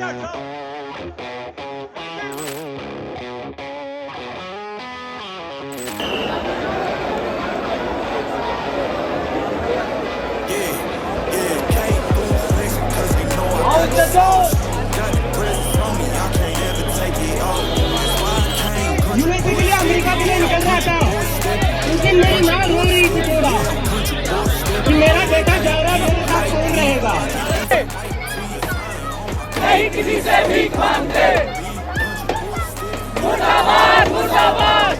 USA के लिए America के लिए निकल रहा था, क्योंकि मेरी माँ रो रही थी थोड़ा कि मेरा बेटा जा रहा मेरे साथ कौन रहेगा। नहीं किसी से भीख मांगते, मुर्दाबाद मुर्दाबाद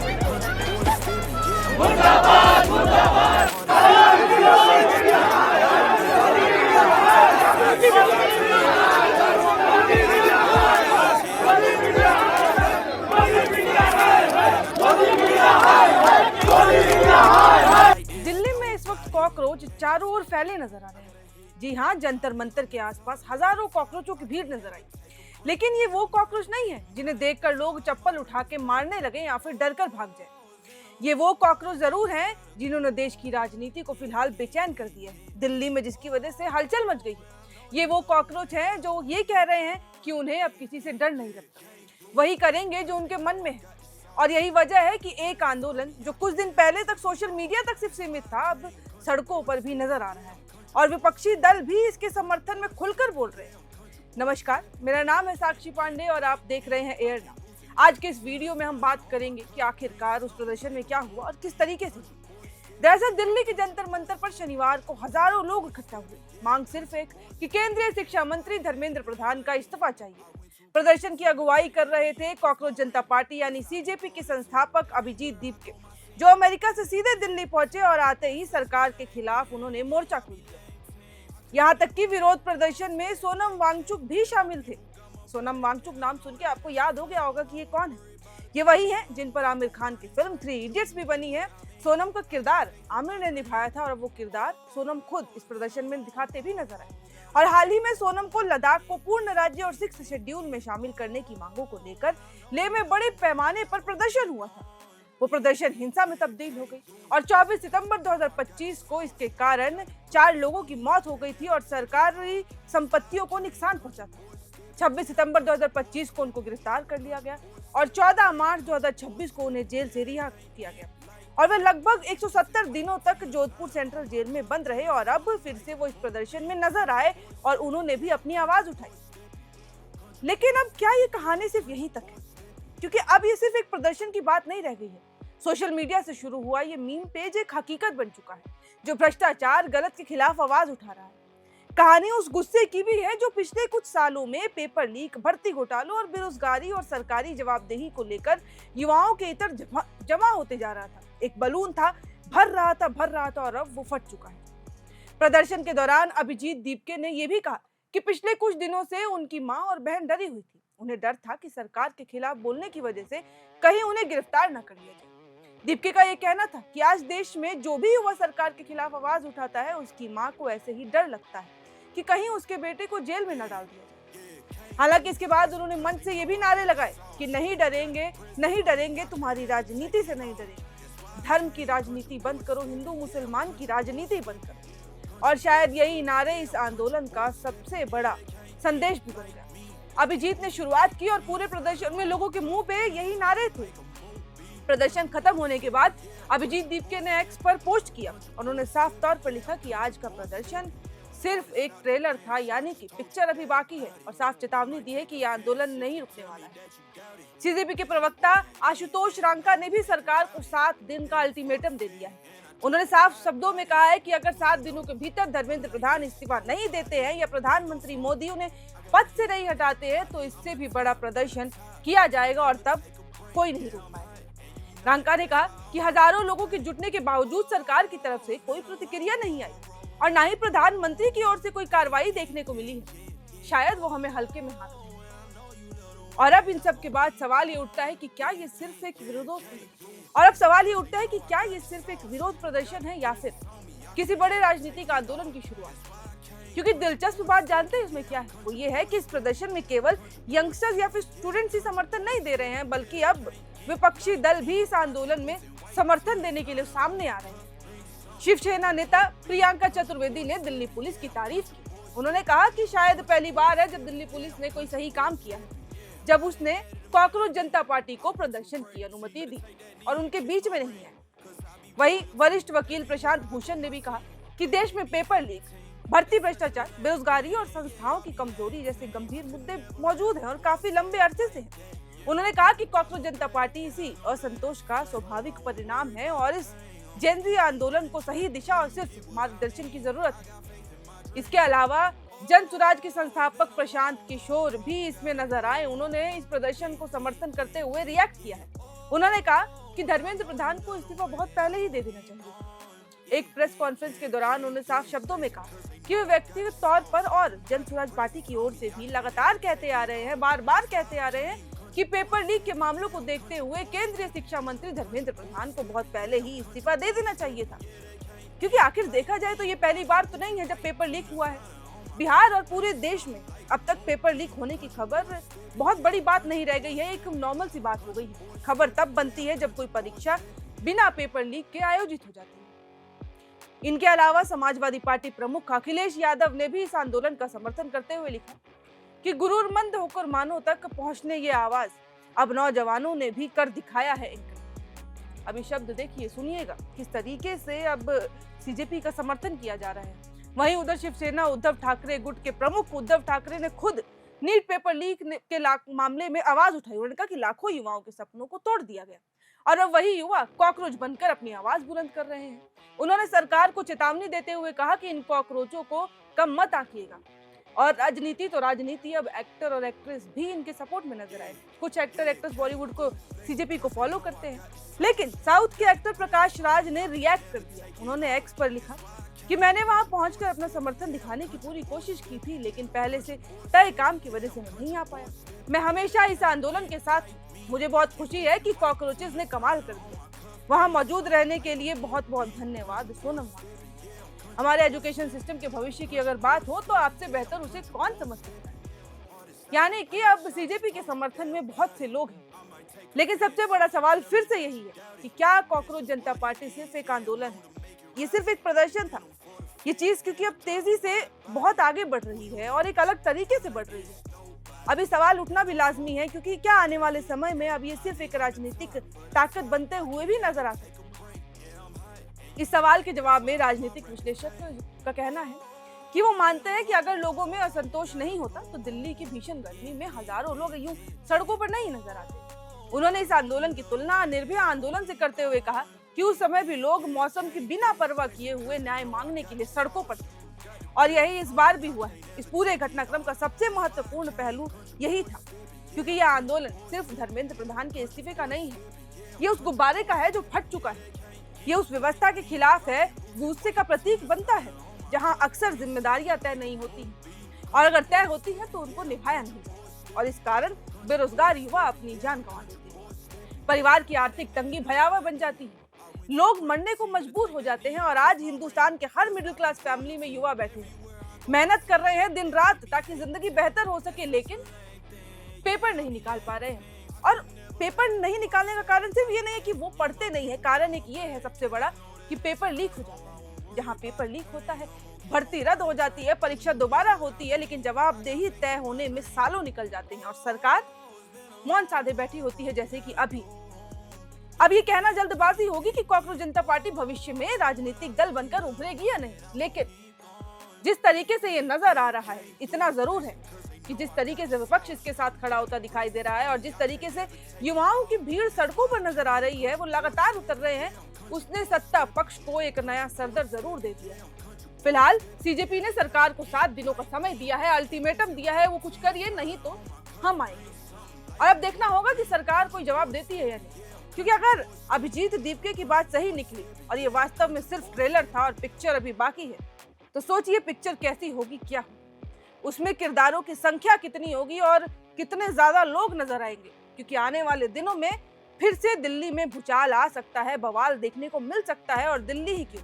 मुर्दाबाद मुर्दाबाद। दिल्ली में इस वक्त कॉकरोच चारों ओर फैले नजर आ रहे हैं। जी हाँ, जंतर मंतर के आसपास हजारों कॉकरोचों की भीड़ नजर आई। लेकिन ये वो कॉकरोच नहीं है जिन्हें देखकर लोग चप्पल उठा के मारने लगे या फिर डरकर भाग जाए। ये वो कॉकरोच जरूर हैं जिन्होंने देश की राजनीति को फिलहाल बेचैन कर दिया है दिल्ली में, जिसकी वजह से हलचल मच गई है। ये वो कॉकरोच हैं जो ये कह रहे हैं कि उन्हें अब किसी से डर नहीं लगता, वही करेंगे जो उनके मन में है। और यही वजह है कि एक आंदोलन जो कुछ दिन पहले तक सोशल मीडिया तक सिर्फ सीमित था, अब सड़कों पर भी नजर आ रहा है और विपक्षी दल भी इसके समर्थन में खुलकर बोल रहे हैं। नमस्कार, मेरा नाम है साक्षी पांडे और आप देख रहे हैं एयर नाउ। आज के इस वीडियो में हम बात करेंगे कि आखिरकार उस प्रदर्शन में क्या हुआ और किस तरीके से। दरअसल दिल्ली के जंतर मंतर पर शनिवार को हजारों लोग इकट्ठा हुए। मांग सिर्फ एक कि केंद्रीय शिक्षा मंत्री धर्मेंद्र प्रधान का इस्तीफा चाहिए। प्रदर्शन की अगुवाई कर रहे थे कॉकरोच जनता पार्टी यानी सीजेपी के संस्थापक अभिजीत दीपके, जो अमेरिका से सीधे दिल्ली पहुंचे और आते ही सरकार के खिलाफ उन्होंने मोर्चा खोल दिया। यहाँ तक कि विरोध प्रदर्शन में सोनम वांगचुक भी शामिल थे। सोनम वांगचुक नाम सुन के आपको याद हो गया होगा कि ये कौन है। ये वही है जिन पर आमिर खान की फिल्म 3 इडियट्स भी बनी है। सोनम का किरदार आमिर ने निभाया था और वो किरदार सोनम खुद इस प्रदर्शन में दिखाते भी नजर आए। और हाल ही में सोनम को लद्दाख को पूर्ण राज्य और 6th शेड्यूल में शामिल करने की मांगों को लेकर लेह में बड़े पैमाने पर प्रदर्शन हुआ था। वो प्रदर्शन हिंसा में तब्दील हो गई और 24 सितंबर 2025 को इसके कारण 4 लोगों की मौत हो गई थी और सरकारी संपत्तियों को नुकसान पहुंचा था। 26 सितंबर 2025 को उनको गिरफ्तार कर लिया गया और 14 मार्च 2026 को उन्हें जेल से रिहा किया गया और वे लगभग 170 दिनों तक जोधपुर सेंट्रल जेल में बंद रहे। और अब फिर से वो इस प्रदर्शन में नजर आए और उन्होंने भी अपनी आवाज उठाई। लेकिन अब क्या ये कहानी सिर्फ यहीं तक है? क्योंकि अब ये सिर्फ एक प्रदर्शन की बात नहीं रह गई है। सोशल मीडिया से शुरू हुआ ये मीम पेज एक हकीकत बन चुका है जो भ्रष्टाचार गलत के खिलाफ आवाज उठा रहा है। कहानी उस गुस्से की भी है जो पिछले कुछ सालों में पेपर लीक, भर्ती घोटालों और बेरोजगारी और सरकारी जवाबदेही को लेकर युवाओं के इतर जमा होते जा रहा था। एक बलून था, भर रहा था और अब वो फट चुका है। प्रदर्शन के दौरान अभिजीत दीपके ने यह भी कहा कि पिछले कुछ दिनों से उनकी मां और बहन डरी हुई थी। उन्हें डर था कि सरकार के खिलाफ बोलने की वजह से कहीं उन्हें गिरफ्तार न कर लिया जाए। दीपके का यह कहना था कि आज देश में जो भी युवा सरकार के खिलाफ आवाज उठाता है, उसकी मां को ऐसे ही डर लगता है कि कहीं उसके बेटे को जेल में न डाल दिया जाए। हालांकि इसके बाद उन्होंने मंच से ये भी नारे लगाए कि नहीं डरेंगे, तुम्हारी राजनीति से नहीं डरेंगे। धर्म की राजनीति बंद करो, हिंदू मुसलमान की राजनीति बंद करो। और शायद यही नारे इस आंदोलन का सबसे बड़ा संदेश भी बन गया। अभिजीत ने शुरुआत की और पूरे प्रदर्शन में लोगों के मुंह पे यही नारे थे। प्रदर्शन खत्म होने के बाद अभिजीत दीपके ने एक्स पर पोस्ट किया। उन्होंने साफ तौर पर लिखा कि आज का प्रदर्शन सिर्फ एक ट्रेलर था, यानी कि पिक्चर अभी बाकी है, और साफ चेतावनी दी है कि यह आंदोलन नहीं रुकने वाला है। सीजेपी के प्रवक्ता आशुतोष रांका ने भी सरकार को 7 दिन का अल्टीमेटम दे दिया है। उन्होंने साफ शब्दों में कहा है कि अगर 7 दिनों के भीतर धर्मेंद्र प्रधान इस्तीफा नहीं देते हैं या प्रधानमंत्री मोदी उन्हें पद से नहीं हटाते हैं तो इससे भी बड़ा प्रदर्शन किया जाएगा और तब कोई नहीं रोक पाएगा। रांका ने कहा कि हजारों लोगों के जुटने के बावजूद सरकार की तरफ से कोई प्रतिक्रिया नहीं आई और ना ही प्रधानमंत्री की ओर से कोई कार्रवाई देखने को मिली है। शायद वो हमें हल्के में हाथ लें। और अब इन सब के बाद सवाल ये उठता है कि क्या ये सिर्फ एक विरोध प्रदर्शन है या फिर किसी बड़े राजनीतिक आंदोलन की शुरुआत। क्योंकि दिलचस्प बात जानते हैं इसमें क्या है, वो ये है कि इस प्रदर्शन में केवल यंगस्टर्स या फिर स्टूडेंट्स ही समर्थन नहीं दे रहे हैं, बल्कि अब विपक्षी दल भी इस आंदोलन में समर्थन देने के लिए सामने आ रहे हैं। शिवसेना नेता प्रियंका चतुर्वेदी ने दिल्ली पुलिस की तारीफ की। उन्होंने कहा कि शायद पहली बार है जब दिल्ली पुलिस ने कोई सही काम किया है, जब उसने कॉकरोच जनता पार्टी को प्रदर्शन की अनुमति दी और उनके बीच में नहीं है। वहीं वरिष्ठ वकील प्रशांत भूषण ने भी कहा कि देश में पेपर लीक, भर्ती भ्रष्टाचार, बेरोजगारी और संस्थाओं की कमजोरी जैसे गंभीर मुद्दे मौजूद हैं और काफी लंबे अरसे से हैं। उन्होंने कहा कि कॉकरोच जनता पार्टी इसी असंतोष का स्वाभाविक परिणाम है और इस जेन ज़ी आंदोलन को सही दिशा और सिर्फ मार्गदर्शन की जरूरत है। इसके अलावा जन सुराज के संस्थापक प्रशांत किशोर भी इसमें नजर आए। उन्होंने इस प्रदर्शन को समर्थन करते हुए रिएक्ट किया है। उन्होंने कहा कि धर्मेंद्र प्रधान को इस्तीफा बहुत पहले ही दे देना चाहिए। एक प्रेस कॉन्फ्रेंस के दौरान उन्होंने साफ शब्दों में कहा कि वे व्यक्तिगत तौर पर और जन सुराज पार्टी की ओर से भी लगातार कहते आ रहे हैं, बार बार कहते आ रहे हैं कि पेपर लीक के मामलों को देखते हुए केंद्रीय शिक्षा मंत्री धर्मेंद्र प्रधान को बहुत पहले ही इस्तीफा दे देना चाहिए था, क्योंकि आखिर देखा जाए तो ये पहली बार तो नहीं है जब पेपर लीक हुआ है। बिहार और पूरे देश में अब तक पेपर लीक होने की खबर बहुत बड़ी बात नहीं रह गई है, एक नॉर्मल सी बात हो गई है। खबर तब बनती है जब कोई परीक्षा बिना पेपर लीक के आयोजित हो जाती है। इनके अलावा समाजवादी पार्टी प्रमुख अखिलेश यादव ने भी इस आंदोलन का समर्थन करते हुए लिखा कि गुरूरमंद होकर मानव तक पहुंचने ये आवाज अब नौजवानों ने भी कर दिखाया है। अभी शब्द देखिए, सुनिएगा किस तरीके से अब सीजेपी का समर्थन किया जा रहा है। वहीं उधर शिवसेना उद्धव ठाकरे गुट के प्रमुख उद्धव ठाकरे ने खुद नीट पेपर लीक के मामले में आवाज उठाई। उन्होंने कहा कि लाखों युवाओं के सपनों को तोड़ दिया गया और अब वही युवा कॉकरोच बनकर अपनी आवाज बुलंद कर रहे हैं। उन्होंने सरकार को चेतावनी देते हुए कहा कि इन कॉकरोचों को कम मत आंकिएगा। और राजनीति तो राजनीति, अब एक्टर और एक्ट्रेस भी इनके सपोर्ट में नजर आए। कुछ एक्टर एक्ट्रेस बॉलीवुड को सीजेपी को फॉलो करते हैं, लेकिन साउथ के एक्टर प्रकाश राज ने रिएक्ट कर दिया। उन्होंने एक्स पर लिखा कि मैंने वहां पहुंचकर अपना समर्थन दिखाने की पूरी कोशिश की थी, लेकिन पहले से तय काम की वजह से मैं नहीं आ पाया। मैं हमेशा इस आंदोलन के साथ हूं। मुझे बहुत खुशी है कि कॉकरोचेस ने कमाल कर दिया। वहां मौजूद रहने के लिए बहुत बहुत धन्यवाद सोनम। हमारे एजुकेशन सिस्टम के भविष्य की अगर बात हो तो आपसे बेहतर उसे कौन समझ सकता है। यानी कि अब सीजेपी के समर्थन में बहुत से लोग हैं, लेकिन सबसे बड़ा सवाल फिर से यही है कि क्या कॉकरोच जनता पार्टी सिर्फ एक आंदोलन है, ये सिर्फ एक प्रदर्शन था। ये चीज क्योंकि अब तेजी से बहुत आगे बढ़ रही है और एक अलग तरीके से बढ़ रही है। अभी सवाल उठना भी लाजमी है, क्योंकि क्या आने वाले समय में अब ये सिर्फ एक राजनीतिक ताकत बनते हुए भी नजर आ सकती है। इस सवाल के जवाब में राजनीतिक विश्लेषक का कहना है कि वो मानते हैं कि अगर लोगों में असंतोष नहीं होता तो दिल्ली की भीषण गर्मी में हजारों लोग यूं सड़कों पर नहीं नजर आते। उन्होंने इस आंदोलन की तुलना निर्भया आंदोलन से करते हुए कहा कि उस समय भी लोग मौसम की बिना परवाह किए हुए न्याय मांगने के लिए सड़कों पर थे, और यही इस बार भी हुआ है। इस पूरे घटनाक्रम का सबसे महत्वपूर्ण पहलू यही था, क्योंकि यह आंदोलन सिर्फ धर्मेंद्र प्रधान के इस्तीफे का नहीं है, ये उस गुब्बारे का है जो फट चुका है। ये उस व्यवस्था के खिलाफ है, गुस्से का प्रतीक बनता है, जहां अक्सर जिम्मेदारियां तय नहीं होती और अगर तय होती है तो उनको निभाया नहीं जाता, और इस कारण बेरोजगार युवा अपनी जान गंवा देते हैं। परिवार की आर्थिक तंगी भयावह बन जाती है, लोग मरने को मजबूर हो जाते हैं। और आज हिंदुस्तान के हर मिडिल क्लास फैमिली में युवा बैठे हैं, मेहनत कर रहे हैं दिन रात ताकि जिंदगी बेहतर हो सके, लेकिन पेपर नहीं निकाल पा रहे हैं। और पेपर नहीं निकालने का कारण सिर्फ ये नहीं है कि वो पढ़ते नहीं है, कारण एक ये है सबसे बड़ा कि पेपर लीक हो जाता है। जहाँ पेपर लीक होता है, भर्ती रद्द हो जाती है, परीक्षा दोबारा होती है, लेकिन जवाबदेही तय होने में सालों निकल जाते हैं और सरकार मौन साधे बैठी होती है। जैसे कि अब ये कहना जल्दबाजी होगी कि कॉकरोच जनता पार्टी भविष्य में राजनीतिक दल बनकर उभरेगी या नहीं, लेकिन जिस तरीके से ये नजर आ रहा है, इतना जरूर है कि जिस तरीके से विपक्ष इसके साथ खड़ा होता दिखाई दे रहा है और जिस तरीके से युवाओं की भीड़ सड़कों पर नजर आ रही है, वो लगातार उतर रहे हैं, उसने सत्ता पक्ष को एक नया सरदर्द जरूर दे दिया है। फिलहाल सीजेपी ने सरकार को 7 दिनों का समय दिया है, अल्टीमेटम दिया है, वो कुछ करिए नहीं तो हम आएंगे। और अब देखना होगा कि सरकार कोई जवाब देती है या नहीं, क्योंकि अगर अभिजीत दीपके की बात सही निकली और ये वास्तव में सिर्फ ट्रेलर था और पिक्चर अभी बाकी है, तो सोचिए पिक्चर कैसी होगी, क्या होगी, उसमें किरदारों की संख्या कितनी होगी और कितने ज्यादा लोग नजर आएंगे। क्योंकि आने वाले दिनों में फिर से दिल्ली में भूचाल आ सकता है, बवाल देखने को मिल सकता है, और दिल्ली ही क्यों,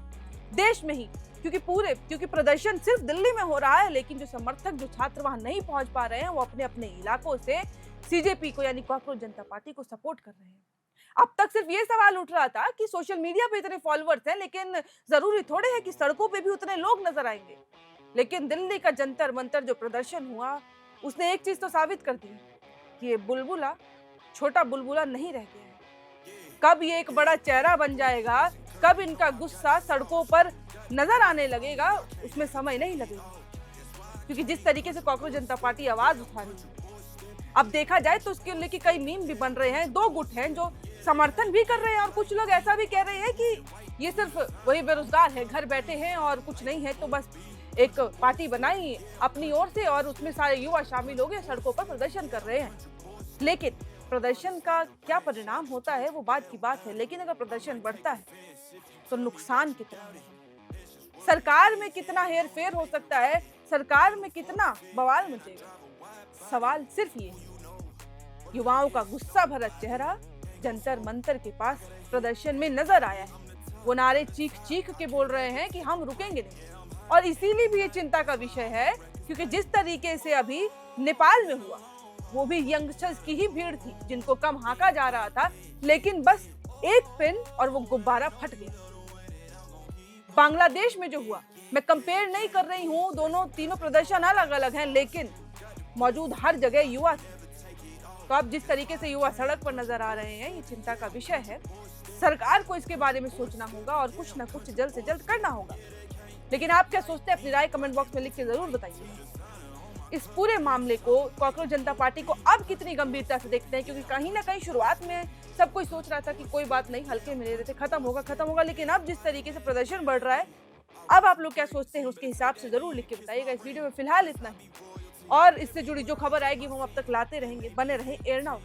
देश में ही, क्योंकि प्रदर्शन सिर्फ दिल्ली में हो रहा है, लेकिन जो समर्थक, जो छात्र वहां नहीं पहुंच पा रहे हैं, वो अपने अपने इलाकों से सीजेपी को यानी कॉकरोच जनता पार्टी को सपोर्ट कर रहे हैं। अब तक सिर्फ ये सवाल उठ रहा था कि सोशल मीडिया पे इतने फॉलोअर्स हैं, लेकिन जरूरी थोड़े है कि सड़कों पे भी उतने लोग नजर आएंगे। लेकिन दिल्ली का जंतर मंतर जो प्रदर्शन हुआ उसने एक चीज तो साबित कर दी कि ये बुलबुला छोटा बुलबुला नहीं रह गया है। कब ये एक बड़ा चेहरा बन जाएगा, कब इनका गुस्सा सड़कों पर नजर आने लगेगा, उसमें समय नहीं लगेगा। क्योंकि जिस तरीके से कॉकरोच जनता पार्टी आवाज उठा रही है, अब देखा जाए तो उसके लेके कई मीम भी बन रहे हैं। दो गुट हैं जो समर्थन भी कर रहे हैं और कुछ लोग ऐसा भी कह रहे हैं कि ये सिर्फ वही बेरोजगार है, घर बैठे हैं और कुछ नहीं है, तो बस एक पार्टी बनाई अपनी ओर से और उसमें सारे युवा शामिल हो गए, सड़कों पर प्रदर्शन कर रहे हैं। लेकिन प्रदर्शन का क्या परिणाम होता है वो बात की बात है। लेकिन अगर प्रदर्शन बढ़ता है तो नुकसान कितना है, सरकार में कितना हेरफेर हो सकता है, सरकार में कितना बवाल मचेगा। सवाल सिर्फ ये है, युवाओं का गुस्सा भरा चेहरा जंतर मंतर के पास प्रदर्शन में नजर आया है। वो नारे चीख चीख के बोल रहे हैं कि हम रुकेंगे नहीं। और इसीलिए भी ये चिंता का विषय है क्योंकि जिस तरीके से अभी नेपाल में हुआ, वो भी यंगस्टर्स की ही भीड़ थी जिनको कम हांका जा रहा था, लेकिन बस एक पिन और वो गुब्बारा फट गया। बांग्लादेश में जो हुआ, मैं कंपेयर नहीं कर रही हूँ, दोनों तीनों प्रदर्शन अलग अलग हैं, लेकिन मौजूद हर जगह युवा थे। तो अब जिस तरीके से युवा सड़क पर नजर आ रहे हैं, ये चिंता का विषय है। सरकार को इसके बारे में सोचना होगा और कुछ ना कुछ जल्द से जल्द करना होगा। लेकिन आप क्या सोचते हैं, अपनी राय कमेंट बॉक्स में लिख के जरूर बताइए। इस पूरे मामले को कॉकरोच जनता पार्टी को अब कितनी गंभीरता से देखते हैं, क्योंकि कहीं ना कहीं शुरुआत में सब कोई सोच रहा था कि कोई बात नहीं, हल्के में ले रहे थे, खत्म होगा। लेकिन अब जिस तरीके से प्रदर्शन बढ़ रहा है, अब आप लोग क्या सोचते हैं उसके हिसाब से जरूर लिख के बताइएगा। इस वीडियो में फिलहाल इतना ही, और इससे जुड़ी जो खबर आएगी वो हम अब तक लाते रहेंगे। बने रहे एयरनाउ।